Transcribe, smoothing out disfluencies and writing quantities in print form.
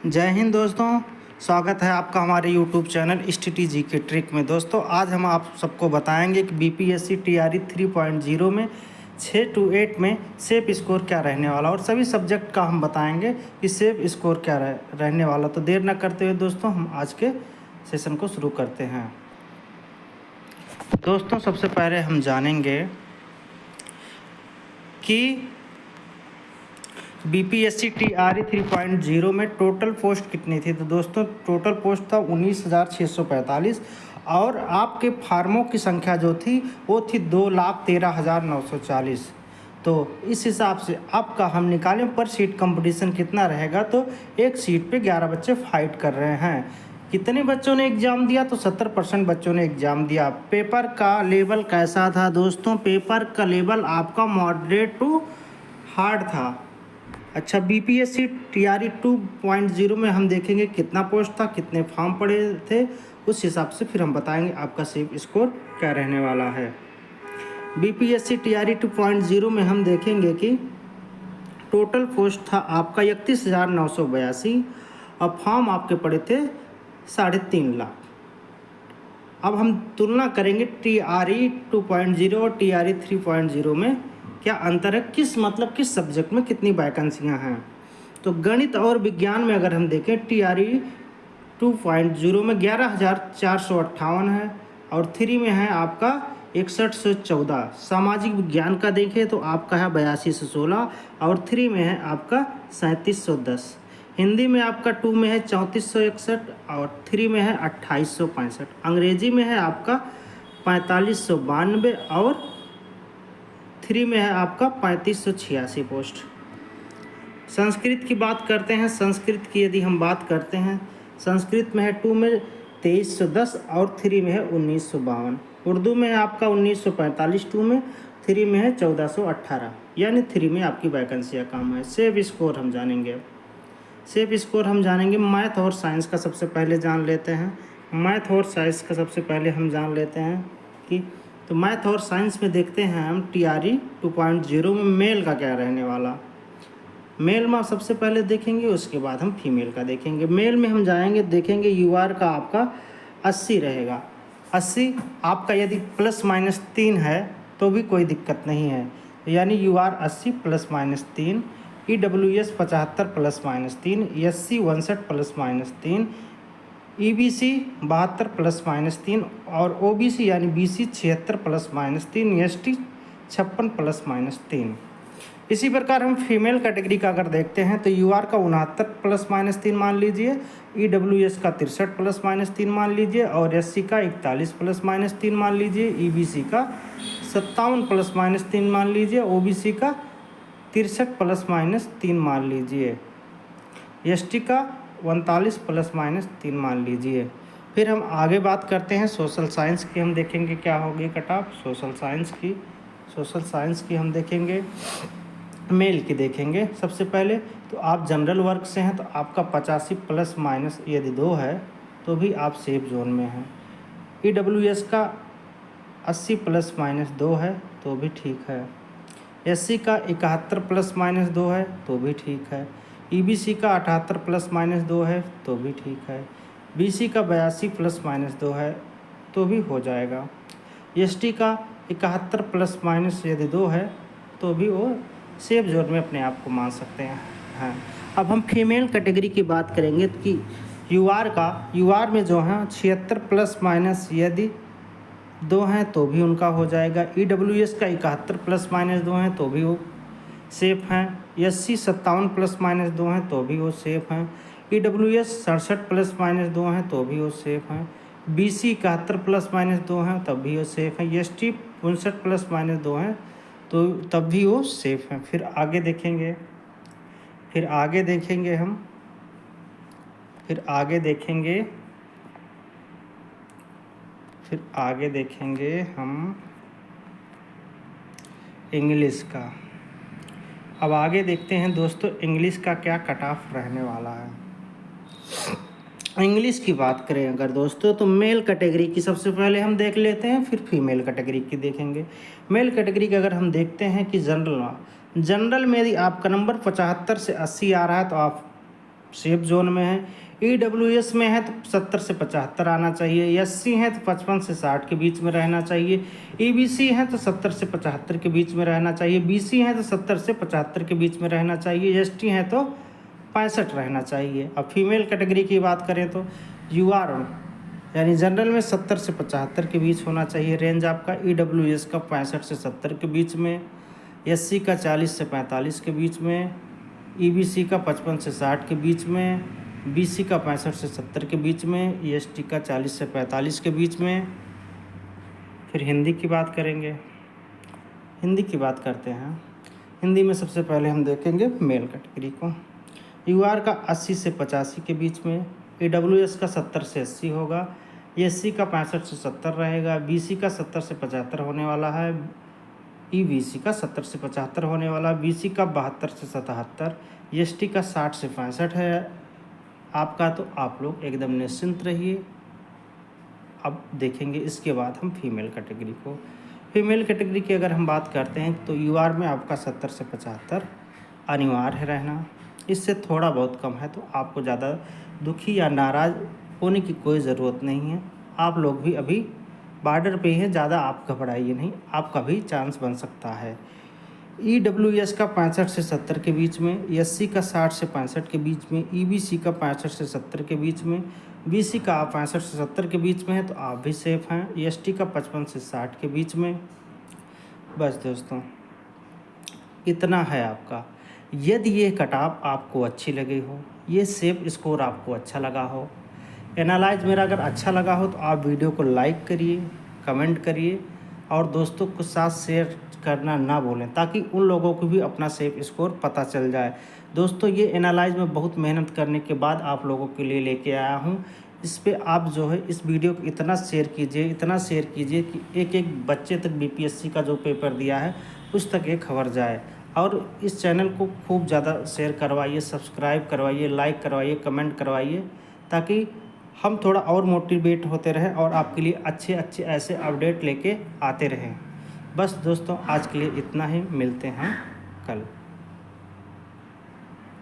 जय हिंद दोस्तों। स्वागत है आपका हमारे यूट्यूब चैनल स्ट्रेटेजी के ट्रिक में। दोस्तों आज हम आप सबको बताएंगे कि बीपीएससी टीआरई 3.0 में 6 to 8 में सेफ स्कोर क्या रहने वाला, और सभी सब्जेक्ट का हम बताएंगे कि सेफ स्कोर क्या रहने वाला। तो देर न करते हुए दोस्तों हम आज के सेशन को शुरू करते हैं। दोस्तों सबसे पहले हम जानेंगे कि बीपीएससी टीआरई 3.0 में टोटल पोस्ट कितनी थी। तो दोस्तों टोटल पोस्ट था 19,645, और आपके फार्मों की संख्या जो थी वो थी 2,13,940। तो इस हिसाब से आपका हम निकालें पर सीट कंपटीशन कितना रहेगा। तो एक सीट पे 11 बच्चे फाइट कर रहे हैं। कितने बच्चों ने एग्ज़ाम दिया? तो 70% बच्चों ने एग्ज़ाम दिया। पेपर का लेवल कैसा था दोस्तों? पेपर का लेवल आपका मॉडरेट टू हार्ड था। अच्छा, बीपीएससी टीआरई 2.0 में हम देखेंगे कितना पोस्ट था, कितने फॉर्म पड़े थे, उस हिसाब से फिर हम बताएंगे आपका सेफ स्कोर क्या रहने वाला है। बीपीएससी टीआरई 2.0 में हम देखेंगे कि टोटल पोस्ट था आपका 31,982, और फॉर्म आपके पड़े थे 3.5 लाख। अब हम तुलना करेंगे टीआरई 2.0 और टीआरई 3.0 में क्या अंतर है, किस सब्जेक्ट में कितनी वैकेंसियाँ हैं। तो गणित और विज्ञान में अगर हम देखें टीआरई 2.0 में 11,458 है, और 3 में है आपका 6114। सामाजिक विज्ञान का देखें तो आपका है 8216, और 3 में है आपका 3710। हिंदी में आपका 2 में है 3461, और 3 में है 2865। अंग्रेजी में है आपका 4592, और 3 में है आपका 3586 पोस्ट। संस्कृत की बात करते हैं। संस्कृत की यदि हम बात करते हैं, संस्कृत में है 2 में 2310, और 3 में है 1952। उर्दू में है आपका 1945 2 में, 3 में है 1418, यानी 3 में आपकी वैकेंसियाँ कम है। सेफ स्कोर हम जानेंगे। सेफ स्कोर हम जानेंगे मैथ और साइंस का सबसे पहले जान लेते हैं। मैथ और साइंस का सबसे पहले हम जान लेते हैं कि तो मैथ और साइंस में देखते हैं हम टीआरई 2.0 में मेल का क्या रहने वाला। मेल में सबसे पहले देखेंगे, उसके बाद हम फीमेल का देखेंगे। मेल में हम जाएंगे, देखेंगे यूआर का आपका 80 रहेगा। 80 आपका यदि ±3 है तो भी कोई दिक्कत नहीं है, यानी यूआर 80 ±3। ईडब्ल्यूएस 75 ±3, एससी 59 +-3, ईबीसी 72 ±3, और ओबीसी यानी बीसी 76 ±3, एसटी 56 ±3। इसी प्रकार हम फीमेल कैटेगरी का अगर देखते हैं तो यूआर का 69 ±3 मान लीजिए, ईडब्ल्यूएस का 63 ±3 मान लीजिए, और एससी का 41 ±3 मान लीजिए, ईबीसी का 57 ±3 मान लीजिए, ओबीसी का 63 ±3 मान लीजिए, एसटी का 39 ±3 मान लीजिए। फिर हम आगे बात करते हैं सोशल साइंस की। हम देखेंगे क्या होगी कट ऑफ सोशल साइंस की हम देखेंगे, मेल की देखेंगे। सबसे पहले तो आप जनरल वर्ग से हैं तो आपका 85 ± यदि 2 है तो भी आप सेफ जोन में हैं। ईडब्ल्यूएस का 80 ± 2 है तो भी ठीक है। एससी का 71 ± 2 है तो भी ठीक है। ईबीसी का 78 ± 2 है तो भी ठीक है। बीसी का 82 ± 2 है तो भी हो जाएगा। एसटी का 71 ± यदि 2 है तो भी वो सेफ जोन में अपने आप को मान सकते हैं। हाँ, अब हम फीमेल कैटेगरी की बात करेंगे कि यूआर में जो है 76 ± यदि 2 हैं तो भी उनका हो जाएगा। ईडब्ल्यूएस का 71 ± 2 हैं तो भी वो सेफ हैं। एससी 57 ± 2 हैं तो भी वो सेफ हैं। ईडब्ल्यूएस 67 ± 2 हैं तो भी वो सेफ हैं। बीसी 71 ± 2 हैं तब भी वो सेफ हैं। एसटी 59 ± 2 हैं तो तब भी वो सेफ हैं। फिर आगे देखेंगे हम इंग्लिश का। अब आगे देखते हैं दोस्तों इंग्लिश का क्या कट ऑफ रहने वाला है। इंग्लिश की बात करें अगर दोस्तों तो मेल कैटेगरी की सबसे पहले हम देख लेते हैं, फिर फीमेल कैटेगरी की देखेंगे। मेल कैटेगरी का अगर हम देखते हैं कि जनरल में यदि आपका नंबर 75 से 80 आ रहा है तो आप सेफ जोन में है। EWS में है तो 70 से 75 आना चाहिए। SC है तो 55 से 60 के बीच में रहना चाहिए। EBC है तो 70 से 75 के बीच में रहना चाहिए। BC है तो 70 से 75 के बीच में रहना चाहिए। ST है तो 65 रहना चाहिए। अब फीमेल कैटेगरी की बात करें तो UR यानी जनरल में 70 से 75 के बीच होना चाहिए रेंज आपका। EWS का 65 से 70 के बीच में, SC का 40 से 45 के बीच में, EBC का 55 से 60 के बीच में, BC का 65 से 70 के बीच में, EST का 40 से 45 के बीच में। फिर हिंदी की बात करेंगे। हिंदी की बात करते हैं। हिंदी में सबसे पहले हम देखेंगे मेल कैटेगरी को। UR का 80 से 85 के बीच में, EWS का 70 से 80 होगा, SC का 65 से 70 रहेगा, BC का 70 से 75 होने वाला है, EBC का 70 से 75 होने वाला, BC का 72 से 77, ST का 60 से 65 है आपका। तो आप लोग एकदम निश्चिंत रहिए। अब देखेंगे इसके बाद हम फीमेल कैटेगरी को। फीमेल कैटेगरी की अगर हम बात करते हैं तो UR में आपका 70 से 75 अनिवार्य है रहना। इससे थोड़ा बहुत कम है तो आपको ज़्यादा दुखी या नाराज़ होने की कोई ज़रूरत नहीं है। आप लोग भी अभी बॉर्डर पे हैं, ज़्यादा आप घबराइए नहीं, आपका भी चांस बन सकता है। EWS का 65 से 70 के बीच में, SC का 60 से 65 के बीच में, EBC का 65 से 70 के बीच में, BC का 65 से 70 के बीच में है तो आप भी सेफ़ हैं। ST का 55 से 60 के बीच में। बस दोस्तों इतना है आपका। यदि ये कटाव आपको अच्छी लगी हो, ये सेफ स्कोर आपको अच्छा लगा हो, एनालाइज मेरा अगर अच्छा लगा हो तो आप वीडियो को लाइक करिए, कमेंट करिए और दोस्तों के साथ शेयर करना ना भूलें ताकि उन लोगों को भी अपना सेफ स्कोर पता चल जाए। दोस्तों ये एनालाइज में बहुत मेहनत करने के बाद आप लोगों के लिए लेके आया हूँ। इस पे आप जो है इस वीडियो को इतना शेयर कीजिए कि एक एक बच्चे तक BPSC का जो पेपर दिया है उस तक ये खबर जाए। और इस चैनल को खूब ज़्यादा शेयर करवाइए, सब्सक्राइब करवाइए, लाइक करवाइए, कमेंट करवाइए ताकि हम थोड़ा और मोटिवेट होते रहें और आपके लिए अच्छे अच्छे ऐसे अपडेट लेके आते रहें। बस दोस्तों आज के लिए इतना ही, मिलते हैं कल।